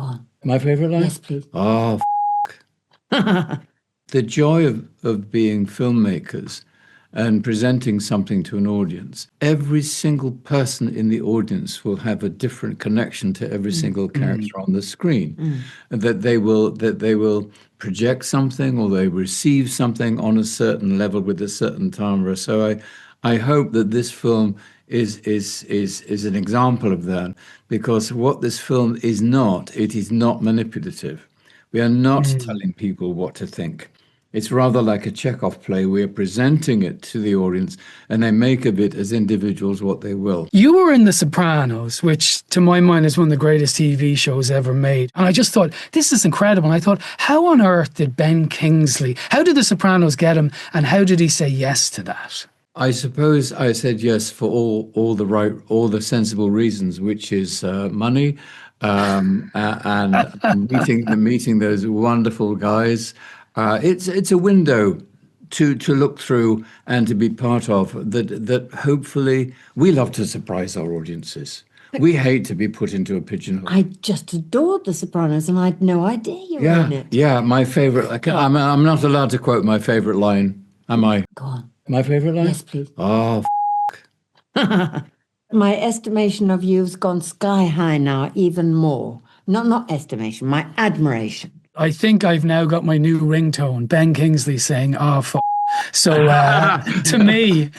on. My favourite line? Yes, please. Oh, the joy of being filmmakers and presenting something to an audience. Every single person in the audience will have a different connection to every single character on the screen. And that they will project something or they receive something on a certain level with a certain timbre. So I hope that this film is an example of that, because what this film is not, it is not manipulative. We are not telling people what to think. It's rather like a Chekhov play. We are presenting it to the audience and they make of it as individuals what they will. You were in The Sopranos, which to my mind is one of the greatest TV shows ever made. And I just thought, this is incredible. And I thought, how on earth did Ben Kingsley, how did The Sopranos get him, and how did he say yes to that? I suppose I said yes for all the sensible reasons, which is money, and meeting those wonderful guys. It's a window to look through and to be part of that hopefully we love to surprise our audiences. We hate to be put into a pigeonhole. I just adored The Sopranos and I had no idea you were in it. Yeah, my favourite. I'm not allowed to quote my favourite line, am I? Go on. My favourite line? Yes, please. Oh, My estimation of you's gone sky high now, even more. Not estimation, my admiration. I think I've now got my new ringtone, Ben Kingsley saying, oh, So to me...